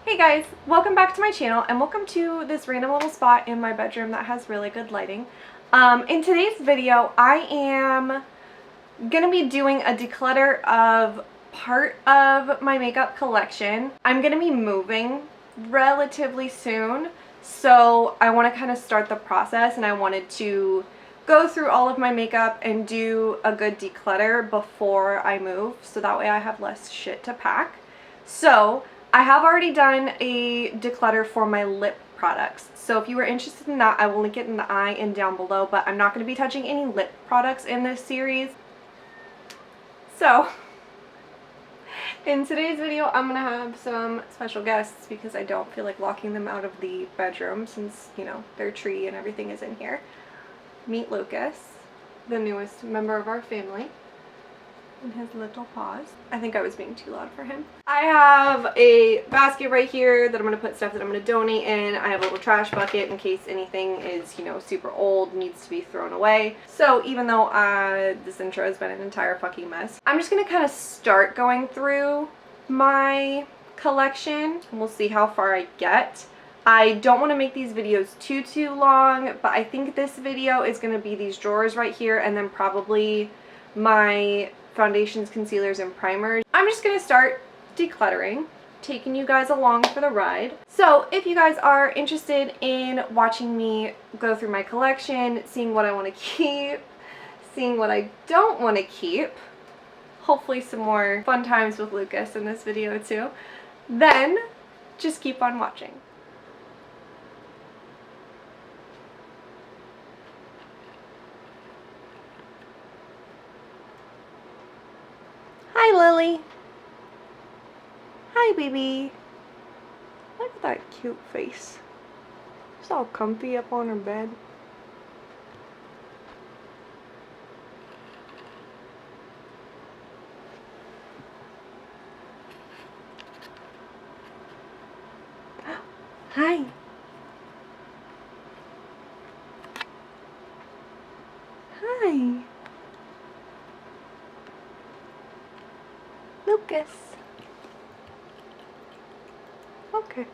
Hey guys, welcome back to my channel and welcome to this random little spot in my bedroom that has really good lighting. In today's video, I am going to be doing a declutter of part of my makeup collection. I'm going to be moving relatively soon, so I want to kind of start the process and I wanted to go through all of my makeup and do a good declutter before I move, so that way I have less shit to pack. So I have already done a declutter for my lip products, so if you were interested in that, I will link it in the eye and down below, but I'm not going to be touching any lip products in this series. So in today's video, I'm going to have some special guests because I don't feel like locking them out of the bedroom since, you know, their tree and everything is in here. Meet Lucas, the newest member of our family, and his little paws. I think I was being too loud for him. I have a basket right here that I'm going to put stuff that I'm going to donate in. I have a little trash bucket in case anything is, you know, super old, needs to be thrown away. So even though this intro has been an entire fucking mess, I'm just going to kind of start going through my collection and we'll see how far I get. I don't want to make these videos too long, but I think this video is going to be these drawers right here and then probably my foundations, concealers, and primers. I'm just going to start decluttering, taking you guys along for the ride. So if you guys are interested in watching me go through my collection, seeing what I want to keep, seeing what I don't want to keep, hopefully some more fun times with Lucas in this video too, then just keep on watching. Hi, Lily. Hi, baby. Look at that cute face. She's all comfy up on her bed. Hi. Hi. Lucas. Okay.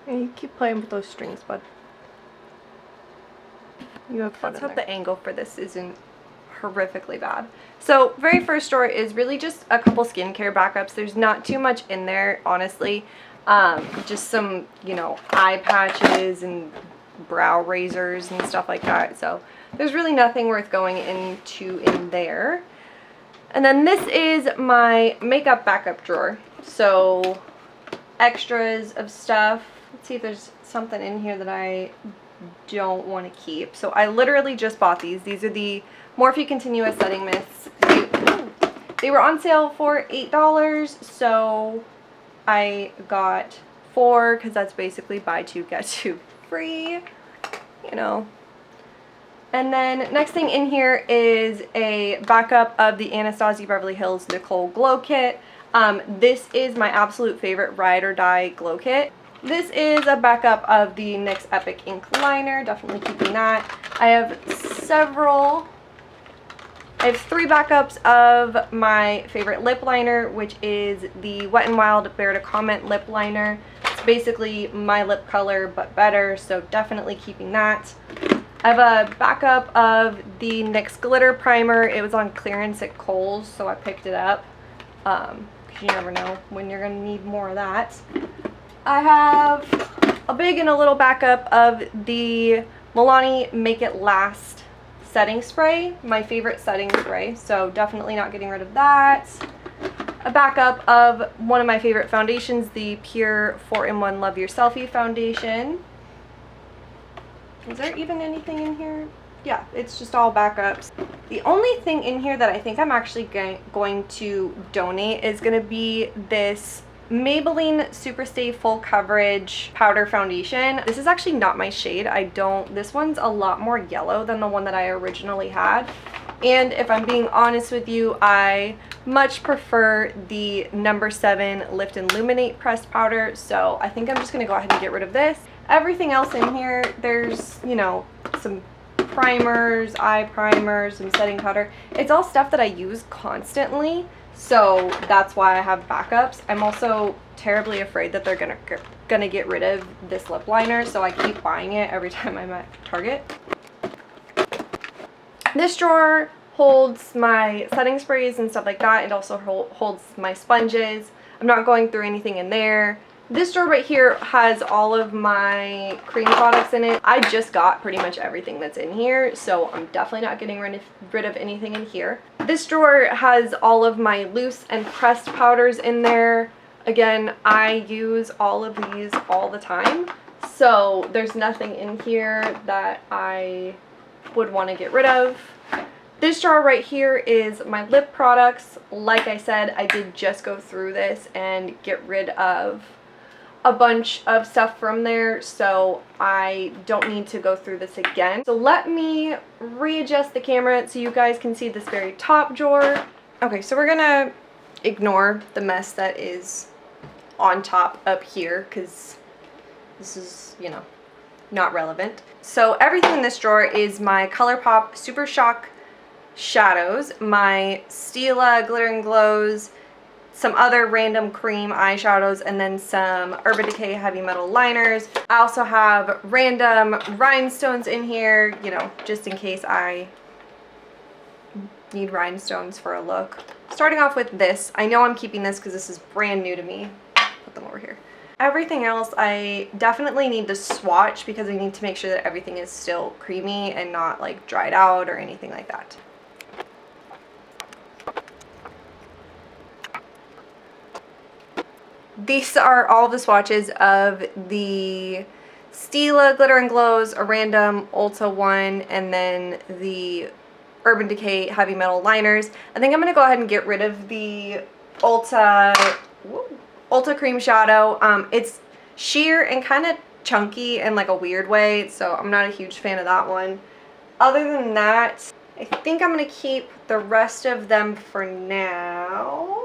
Yeah, you keep playing with those strings, bud. You have fun. Let's hope the angle for this isn't horrifically bad. So, very first drawer is really just a couple skincare backups. There's not too much in there, honestly. Just some, you know, eye patches and brow razors and stuff like that. So there's really nothing worth going into in there. And then this is my makeup backup drawer. So extras of stuff. Let's see if there's something in here that I don't want to keep. So I literally just bought these. These are the Morphe Continuous Setting Mists. They were on sale for $8, so I got 4 because that's basically buy 2 get 2 free, you know. And then next thing in here is a backup of the Anastasia Beverly Hills Nicole Glow Kit. This is my absolute favorite ride or die glow kit. This is a backup of the NYX Epic Ink Liner, definitely keeping that. I have 3 backups of my favorite lip liner, which is the Wet n Wild Bear to Comment lip liner. It's basically my lip color but better, so definitely keeping that. I have a backup of the NYX glitter primer. It was on clearance at Kohl's, so I picked it up because you never know when you're going to need more of that. I have a big and a little backup of the Milani Make It Last setting spray, my favorite setting spray, so definitely not getting rid of that. A backup of one of my favorite foundations, the Pure 4-in-1 Love Your Selfie foundation. Is there even anything in here? Yeah, it's just all backups. The only thing in here that I think I'm actually going to donate is going to be this Maybelline Superstay Full Coverage Powder Foundation. This is actually not my shade. This one's a lot more yellow than the one that I originally had. And if I'm being honest with you, I much prefer the No. 7 Lift and Illuminate Pressed Powder. So I think I'm just going to go ahead and get rid of this. Everything else in here, there's, you know, some primers, eye primers, some setting powder. It's all stuff that I use constantly. so that's why I have backups. I'm also terribly afraid that they're gonna get rid of this lip liner, so I keep buying it every time I'm at Target. This drawer holds my setting sprays and stuff like that. It also holds my sponges. I'm not going through anything in there. This drawer right here has all of my cream products in it. I just got pretty much everything that's in here, so I'm definitely not getting rid of anything in here. This drawer has all of my loose and pressed powders in there. Again, I use all of these all the time, so there's nothing in here that I would want to get rid of. This drawer right here is my lip products. Like I said, I did just go through this and get rid of a bunch of stuff from there, so I don't need to go through this again. So let me readjust the camera so you guys can see this very top drawer. Okay, so we're gonna ignore the mess that is on top up here because this is, you know, not relevant. So everything in this drawer is my Colourpop Super Shock shadows, my Stila Glitter and Glows, some other random cream eyeshadows, and then some Urban Decay Heavy Metal liners. I also have random rhinestones in here, you know, just in case I need rhinestones for a look. Starting off with this, I know I'm keeping this because this is brand new to me. Put them over here. Everything else I definitely need to swatch because I need to make sure that everything is still creamy and not like dried out or anything like that. These are all the swatches of the Stila Glitter and Glows, a random Ulta one, and then the Urban Decay Heavy Metal liners. I think I'm going to go ahead and get rid of the Ulta Cream Shadow. It's sheer and kind of chunky in like a weird way, so I'm not a huge fan of that one. Other than that, I think I'm going to keep the rest of them for now.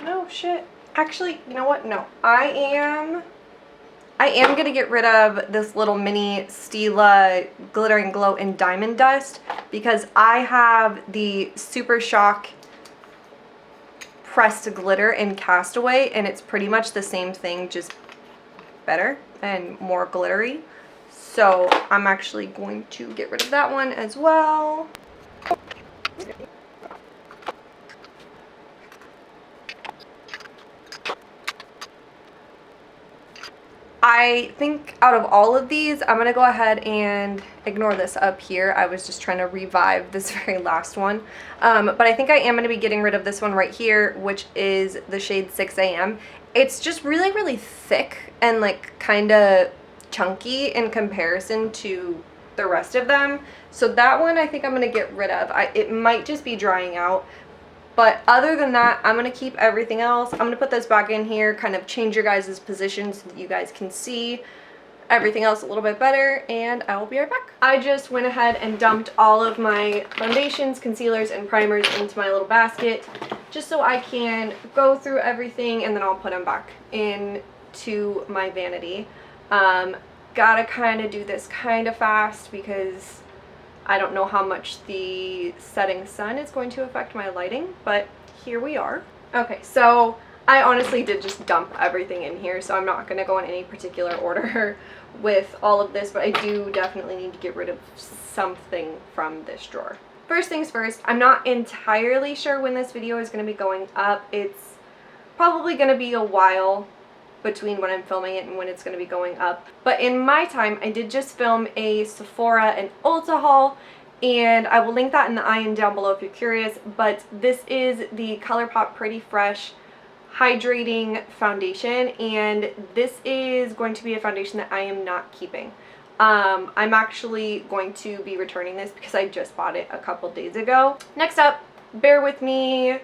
No shit. Actually, you know what? No. I am going to get rid of this little mini Stila Glitter and Glow in Diamond Dust because I have the Super Shock Pressed Glitter in Castaway, and it's pretty much the same thing, just better and more glittery. So I'm actually going to get rid of that one as well. I think out of all of these, I'm going to go ahead and ignore this up here. I was just trying to revive this very last one. But I think I am going to be getting rid of this one right here, which is the shade 6 AM. It's just really, really thick and like kind of chunky in comparison to the rest of them. So that one I think I'm going to get rid of. It might just be drying out. But other than that, I'm going to keep everything else. I'm going to put this back in here, kind of change your guys' position so that you guys can see everything else a little bit better, and I will be right back. I just went ahead and dumped all of my foundations, concealers, and primers into my little basket just so I can go through everything and then I'll put them back into my vanity. Gotta kind of do this kind of fast because I don't know how much the setting sun is going to affect my lighting, but here we are. Okay, so I honestly did just dump everything in here, so I'm not going to go in any particular order with all of this, but I do definitely need to get rid of something from this drawer. First things first, I'm not entirely sure when this video is going to be going up. It's probably going to be a while between when I'm filming it and when it's going to be going up. But in my time, I did just film a Sephora and Ulta haul, and I will link that in the IN down below if you're curious. But this is the Colourpop Pretty Fresh Hydrating Foundation, and this is going to be a foundation that I am not keeping. I'm actually going to be returning this because I just bought it a couple days ago. Next up, bear with me,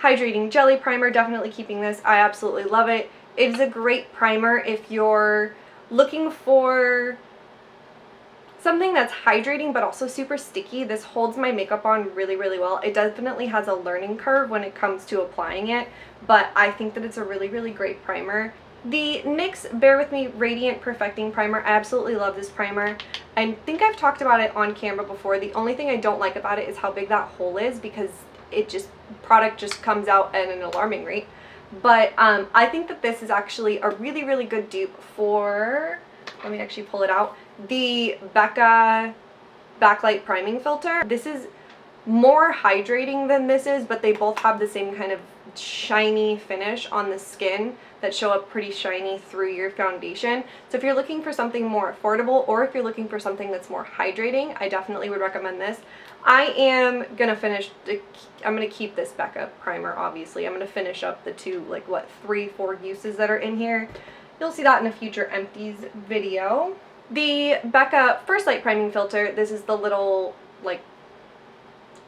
Hydrating Jelly Primer. Definitely keeping this. I absolutely love it. It is a great primer if you're looking for something that's hydrating but also super sticky. This holds my makeup on really, really well. It definitely has a learning curve when it comes to applying it, but I think that it's a really, really great primer. The NYX Bear With Me Radiant Perfecting Primer. I absolutely love this primer. I think I've talked about it on camera before. The only thing I don't like about it is how big that hole is because product just comes out at an alarming rate. But I think that this is actually a really, really good dupe for, let me actually pull it out, the Becca Backlight Priming Filter. This is more hydrating than this is, but they both have the same kind of shiny finish on the skin that show up pretty shiny through your foundation. So if you're looking for something more affordable, or if you're looking for something that's more hydrating, I definitely would recommend this. I am gonna I'm gonna keep this Becca primer, obviously. I'm gonna finish up the two, like what, 3-4 uses that are in here. You'll see that in a future empties video. The Becca First Light Priming Filter, this is the little, like,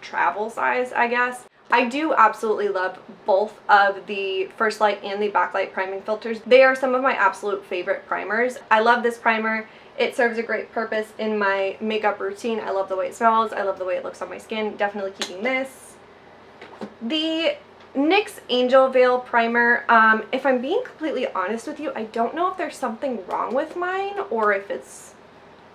travel size, I guess. I do absolutely love both of the First Light and the Backlight priming filters. They are some of my absolute favorite primers. I love this primer. It serves a great purpose in my makeup routine. I love the way it smells. I love the way it looks on my skin. Definitely keeping this. The NYX Angel Veil Primer. If I'm being completely honest with you, I don't know if there's something wrong with mine or if it's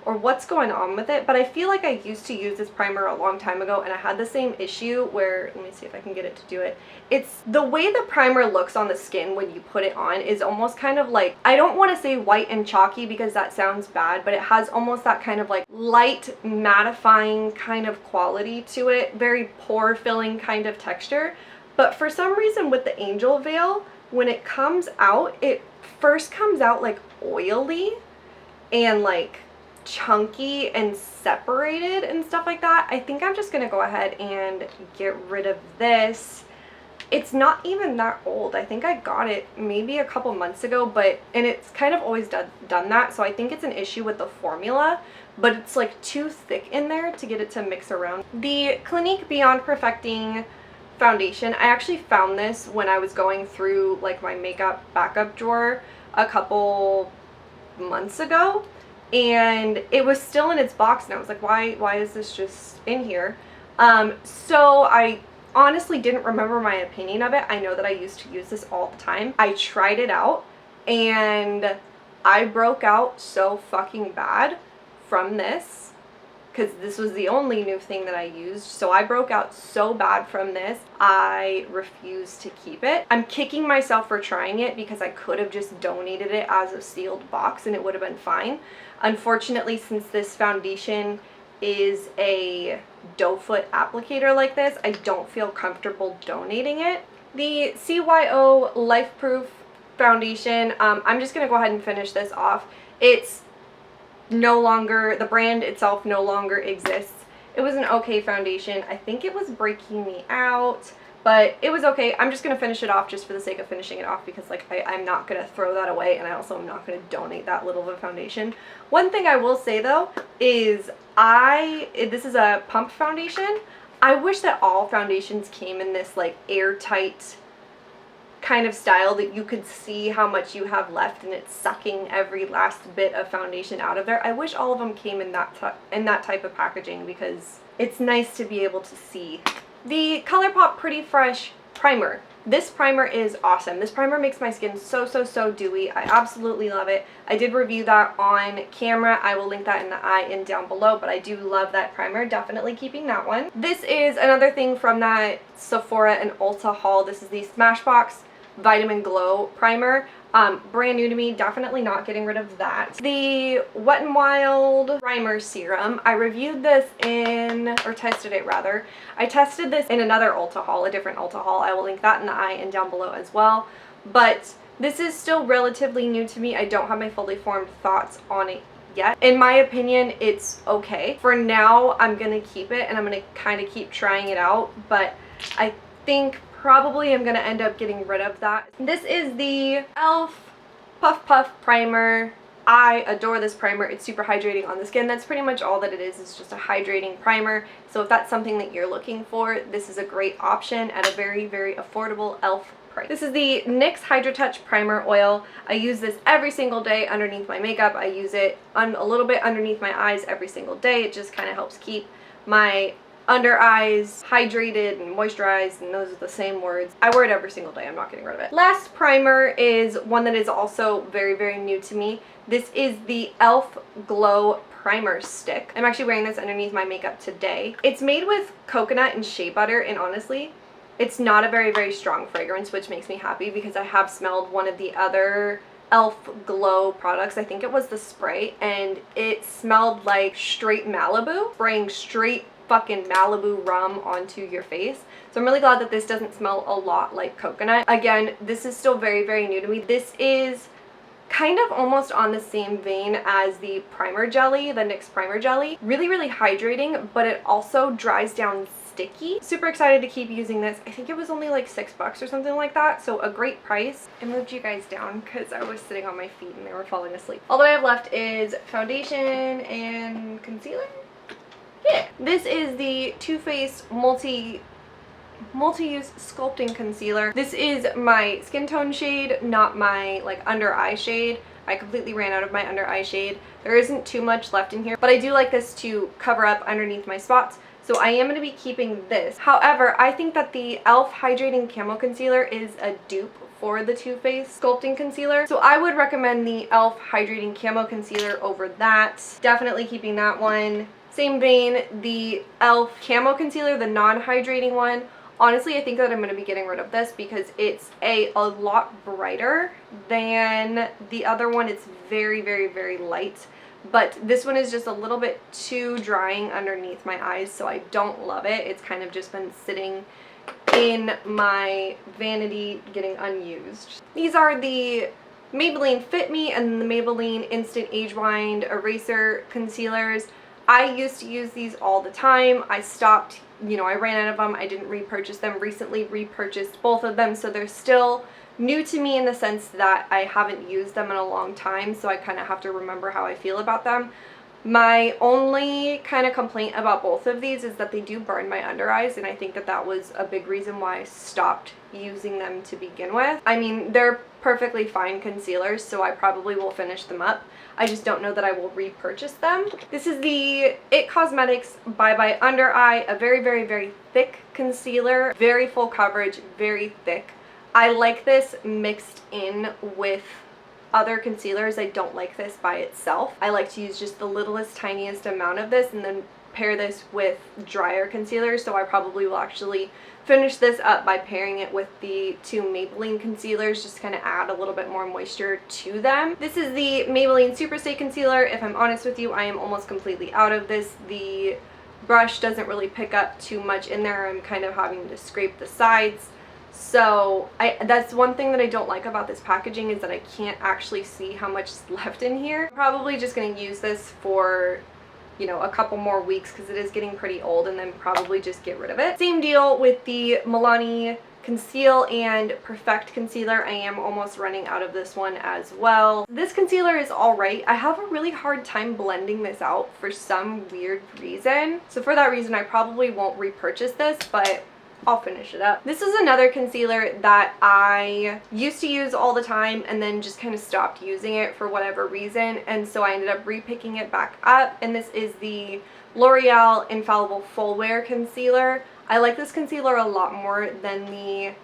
what's going on with it, but I feel like I used to use this primer a long time ago and I had the same issue where, let me see if I can get it to do it. It's the way the primer looks on the skin when you put it on is almost kind of like, I don't want to say white and chalky because that sounds bad, but it has almost that kind of like light mattifying kind of quality to it, very pore filling kind of texture. But for some reason with the Angel Veil, when it comes out, it first comes out like oily and like chunky and separated and stuff like that. I think I'm just gonna go ahead and get rid of this. It's not even that old. I think I got it maybe a couple months ago, and it's kind of always done that, so I think it's an issue with the formula, but it's like too thick in there to get it to mix around. The Clinique Beyond Perfecting foundation, I actually found this when I was going through like my makeup backup drawer a couple months ago, and it was still in its box and I was like, why is this just in here? So I honestly didn't remember my opinion of it. I know that I used to use this all the time. I tried it out and I broke out so fucking bad from this because this was the only new thing that I used. So I broke out so bad from this, I refused to keep it. I'm kicking myself for trying it because I could have just donated it as a sealed box and it would have been fine. Unfortunately, since this foundation is a doe foot applicator like this, I don't feel comfortable donating it. The CYO Lifeproof Foundation, I'm just gonna go ahead and finish this off. It's no longer, the brand itself no longer exists. It was an okay foundation. I think it was breaking me out, but it was okay. I'm just gonna finish it off just for the sake of finishing it off because like I'm not gonna throw that away, and I also am not gonna donate that little of a foundation. One thing I will say though is this is a pump foundation. I wish that all foundations came in this like airtight kind of style that you could see how much you have left and it's sucking every last bit of foundation out of there. I wish all of them came in that type of packaging because it's nice to be able to see. The Colourpop Pretty Fresh Primer. This primer is awesome. This primer makes my skin so dewy. I absolutely love it. I did review that on camera. I will link that in the eye and down below, but I do love that primer. Definitely keeping that one. This is another thing from that Sephora and Ulta haul. This is the Smashbox Vitamin Glow Primer. Brand new to me, definitely not getting rid of that. The Wet n Wild Primer Serum. I reviewed this or tested it rather. I tested this in another Ulta haul, a different Ulta haul. I will link that in the eye and down below as well. But this is still relatively new to me. I don't have my fully formed thoughts on it yet. In my opinion, it's okay. For now, I'm gonna keep it and I'm gonna kind of keep trying it out, but I think probably I'm gonna end up getting rid of that. This is the e.l.f. Puff Puff Primer. I adore this primer. It's super hydrating on the skin. That's pretty much all that it is. It's just a hydrating primer. So if that's something that you're looking for, this is a great option at a very affordable e.l.f. price. This is the NYX Hydra Touch Primer Oil. I use this every single day underneath my makeup. I use it a little bit underneath my eyes every single day. It just kind of helps keep my under eyes hydrated and moisturized, and those are the same words. I wear it every single day. I'm not getting rid of it. Last primer is one that is also very, very new to me. This is the e.l.f. Glow Primer Stick. I'm actually wearing this underneath my makeup today. It's made with coconut and shea butter, and honestly, it's not a very, very strong fragrance, which makes me happy because I have smelled one of the other e.l.f. Glow products. I think it was the spray, and it smelled like straight Malibu, spraying straight fucking Malibu rum onto your face. So I'm really glad that this doesn't smell a lot like coconut. Again, this is still very, very new to me. This is kind of almost on the same vein as the primer jelly, the NYX primer jelly. Really, really hydrating, but it also dries down sticky. Super excited to keep using this. I think it was only like $6 or something like that, so a great price. I moved you guys down because I was sitting on my feet and they were falling asleep. All that I have left is foundation and concealer. Yeah. This is the Too Faced multi-use sculpting concealer. This is my skin tone shade, not my like under eye shade. I completely ran out of my under eye shade. There isn't too much left in here, but I do like this to cover up underneath my spots. So I am going to be keeping this. However, I think that the e.l.f. Hydrating Camo Concealer is a dupe for the Too Faced Sculpting Concealer. So I would recommend the e.l.f. Hydrating Camo Concealer over that. Definitely keeping that one. Same vein, the e.l.f. Camo Concealer, the non-hydrating one. Honestly, I think that I'm going to be getting rid of this because it's a lot brighter than the other one. It's very, very, very light. But this one is just a little bit too drying underneath my eyes, so I don't love it. It's kind of just been sitting in my vanity getting unused. These are the Maybelline Fit Me and the Maybelline Instant Age Wind Eraser Concealers. I used to use these all the time. I stopped, you know, I ran out of them. I didn't repurchase them. Recently repurchased both of them, so they're still new to me in the sense that I haven't used them in a long time, so I kind of have to remember how I feel about them. My only kind of complaint about both of these is that they do burn my under eyes, and I think that that was a big reason why I stopped using them to begin with. I mean, they're perfectly fine concealers, so I probably will finish them up. I just don't know that I will repurchase them. This is the IT Cosmetics Bye Bye Under Eye, a very, very, very thick concealer, very full coverage, very thick. I like this mixed in with other concealers. I don't like this by itself. I like to use just the littlest, tiniest amount of this and then pair this with drier concealers, so I probably will actually finish this up by pairing it with the two Maybelline concealers, just to kind of add a little bit more moisture to them. This is the Maybelline Superstay Concealer. If I'm honest with you, I am almost completely out of this. The brush doesn't really pick up too much in there. I'm kind of having to scrape the sides. So that's one thing that I don't like about this packaging, is that I can't actually see how much is left in here. I'm probably just going to use this for, you know, a couple more weeks because it is getting pretty old, and then probably just get rid of it. Same deal with the Milani Conceal and Perfect Concealer. I am almost running out of this one as well. This concealer is alright. I have a really hard time blending this out for some weird reason. So for that reason, I probably won't repurchase this, but I'll finish it up. This is another concealer that I used to use all the time and then just kind of stopped using it for whatever reason, and so I ended up repicking it back up, and this is the L'Oreal Infallible Full Wear Concealer. I like this concealer a lot more than the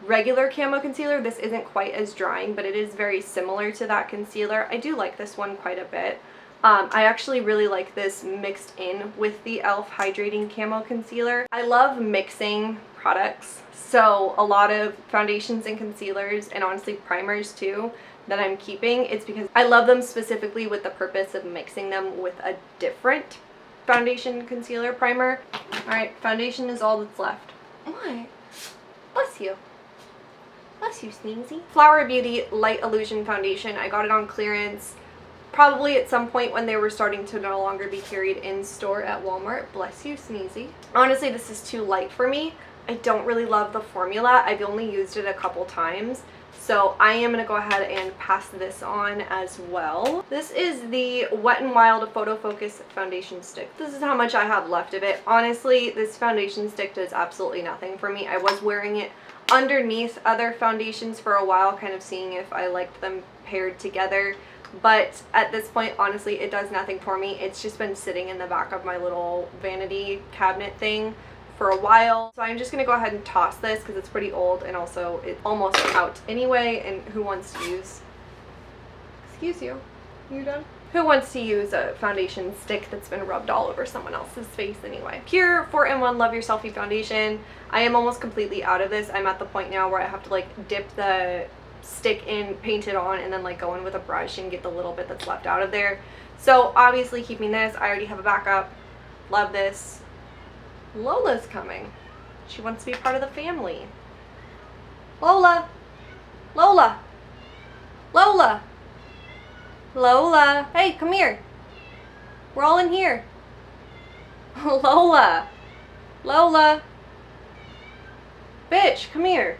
regular Camo Concealer. This isn't quite as drying, but it is very similar to that concealer. I do like this one quite a bit. I actually really like this mixed in with the e.l.f. Hydrating Camo Concealer. I love mixing products, so a lot of foundations and concealers, and honestly primers too, that I'm keeping, it's because I love them specifically with the purpose of mixing them with a different foundation, concealer, primer. Alright, foundation is all that's left. What? Bless you. Bless you, Sneezy. Flower Beauty Light Illusion Foundation. I got it on clearance probably at some point when they were starting to no longer be carried in store at Walmart. Bless you, Sneezy. Honestly, this is too light for me. I don't really love the formula. I've only used it a couple times, so I am going to go ahead and pass this on as well. This is the Wet n Wild Photo Focus Foundation Stick. This is how much I have left of it. Honestly, this foundation stick does absolutely nothing for me. I was wearing it underneath other foundations for a while, kind of seeing if I liked them paired together. but at this point, honestly, it does nothing for me. It's just been sitting in the back of my little vanity cabinet thing for a while. So I'm just gonna go ahead and toss this because it's pretty old, and also it's almost out anyway, and who wants to use, excuse you, you done? Who wants to use a foundation stick that's been rubbed all over someone else's face anyway? Pure 4-in-1 Love Your Selfie foundation. I am almost completely out of this. I'm at the point now where I have to like dip the stick in, paint it on, and then like go in with a brush and get the little bit that's left out of there. So obviously keeping this. I already have a backup. Love this. Lola's coming. She wants to be part of the family. Lola! Lola! Lola! Lola! Hey, come here. We're all in here. Lola! Lola! Bitch, come here.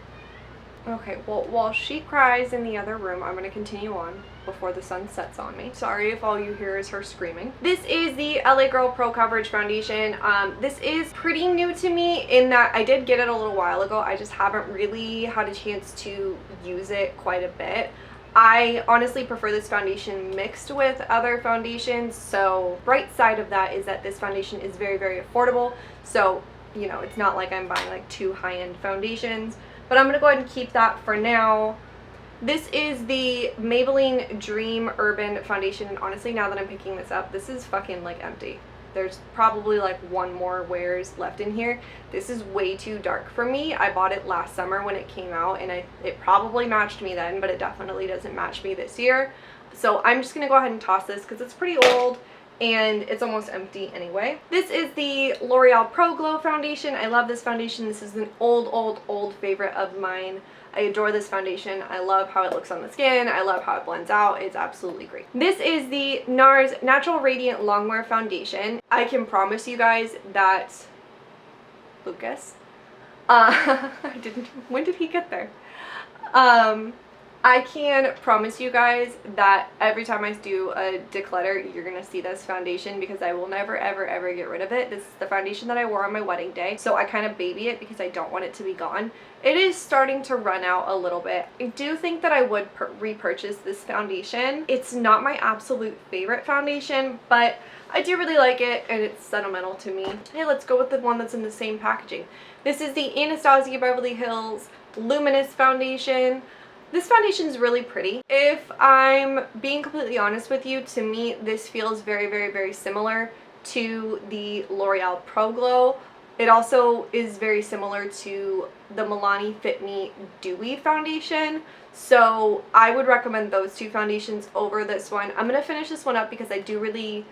Okay, well, while she cries in the other room, I'm going to continue on before the sun sets on me. Sorry if all you hear is her screaming. This is the LA Girl Pro Coverage Foundation. This is pretty new to me in that I did get it a little while ago. I just haven't really had a chance to use it quite a bit. I honestly prefer this foundation mixed with other foundations. So bright side of that is that this foundation is very, very affordable. So, you know, it's not like I'm buying like 2 high-end foundations. But I'm going to go ahead and keep that for now. This is the Maybelline Dream Urban Foundation. And honestly, now that I'm picking this up, this is fucking like empty. There's probably like 1 more wears left in here. This is way too dark for me. I bought it last summer when it came out, and it probably matched me then, but it definitely doesn't match me this year. So I'm just going to go ahead and toss this because it's pretty old and it's almost empty anyway. This is the L'Oreal Pro Glow Foundation. I love this foundation. This is an old favorite of mine. I adore this foundation. I love how it looks on the skin. I love how it blends out. It's absolutely great. This is the Nars Natural Radiant Longwear Foundation. I can promise you guys that Lucas, when did he get there? I can promise you guys that every time I do a declutter, you're gonna see this foundation because I will never ever get rid of it. This is the foundation that I wore on my wedding day, so I kind of baby it because I don't want it to be gone. It is starting to run out a little bit. I do think that I would repurchase this foundation. It's not my absolute favorite foundation, but I do really like it and it's sentimental to me. Hey, let's go with the one that's in the same packaging. This is the Anastasia Beverly Hills Luminous Foundation. This foundation is really pretty. If I'm being completely honest with you, to me this feels very similar to the L'Oreal Pro Glow. It also is very similar to the Milani Fit Me Dewy Foundation. So I would recommend those 2 foundations over this one. I'm going to finish this one up because I do really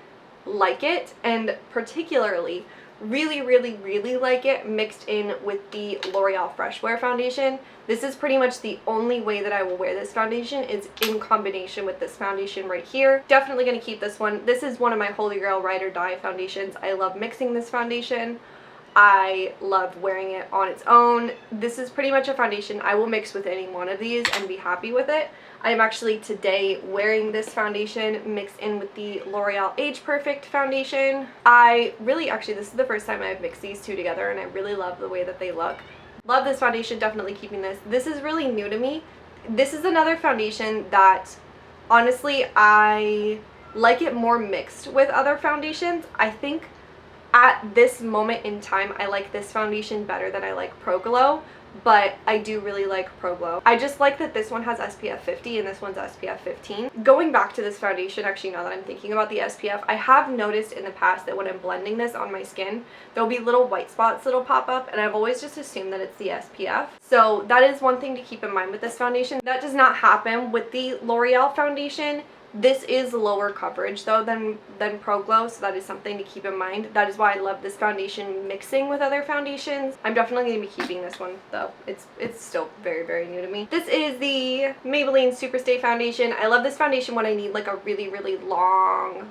like it, and particularly really like it mixed in with the L'Oreal Fresh Wear Foundation. This is pretty much the only way that I will wear this foundation is in combination with this foundation right here. Definitely going to keep this one. This is one of my holy grail ride or die foundations. I love mixing this foundation. I love wearing it on its own. This is pretty much a foundation I will mix with any one of these and be happy with it. I am actually today wearing this foundation mixed in with the L'Oreal Age Perfect foundation. Actually, this is the first time I've mixed these 2 together, and I really love the way that they look. Love this foundation, definitely keeping this. This is really new to me. This is another foundation that, honestly, I like it more mixed with other foundations. I think at this moment in time, I like this foundation better than I like Pro Glow, but I do really like Pro Glow. I just like that this one has SPF 50 and this one's SPF 15. Going back to this foundation, actually, now that I'm thinking about the SPF, I have noticed in the past that when I'm blending this on my skin, there'll be little white spots that'll pop up, and I've always just assumed that it's the SPF. So that is one thing to keep in mind with this foundation. That does not happen with the L'Oreal foundation. This is lower coverage though than Pro Glow, so that is something to keep in mind. That is why I love this foundation mixing with other foundations. I'm definitely going to be keeping this one though. It's still very new to me. This is the Maybelline Superstay foundation. I love this foundation when I need like a really long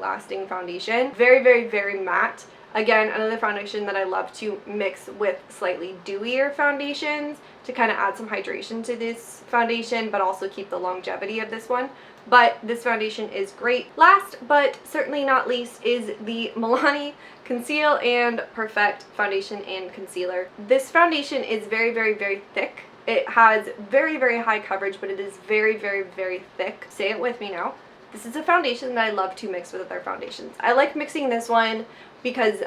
lasting foundation. Very matte. Again, another foundation that I love to mix with slightly dewier foundations to kind of add some hydration to this foundation, but also keep the longevity of this one. But this foundation is great. Last but certainly not least is the Milani Conceal and Perfect Foundation and Concealer. This foundation is very thick. It has very, very high coverage, but it is very, very, very thick. Say it with me now. This is a foundation that I love to mix with other foundations. I like mixing this one because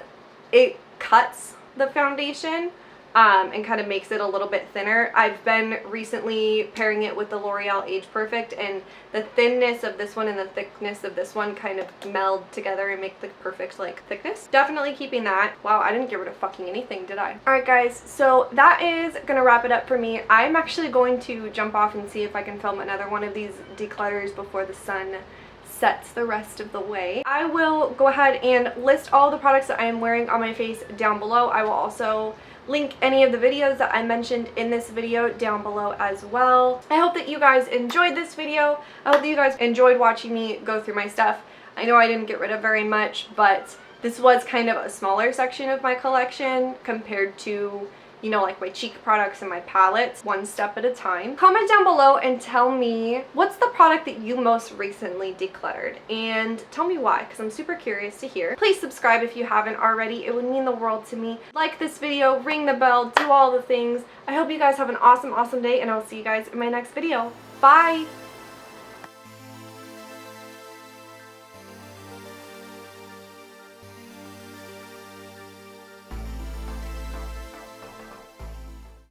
it cuts the foundation and kind of makes it a little bit thinner. I've been recently pairing it with the L'Oreal Age Perfect, and the thinness of this one and the thickness of this one kind of meld together and make the perfect like thickness. Definitely keeping that. Wow, I didn't get rid of fucking anything, did I? Alright guys, so that is gonna wrap it up for me. I'm actually going to jump off and see if I can film another one of these declutters before the sun sets the rest of the way. I will go ahead and list all the products that I am wearing on my face down below. I will also link any of the videos that I mentioned in this video down below as well. I hope that you guys enjoyed this video. I hope that you guys enjoyed watching me go through my stuff. I know I didn't get rid of very much, but this was kind of a smaller section of my collection compared to, you know, like my cheek products and my palettes, one step at a time. Comment down below and tell me what's the product that you most recently decluttered, and tell me why, because I'm super curious to hear. Please subscribe if you haven't already. It would mean the world to me. Like this video, ring the bell, do all the things. I hope you guys have an awesome, awesome day, and I'll see you guys in my next video. Bye!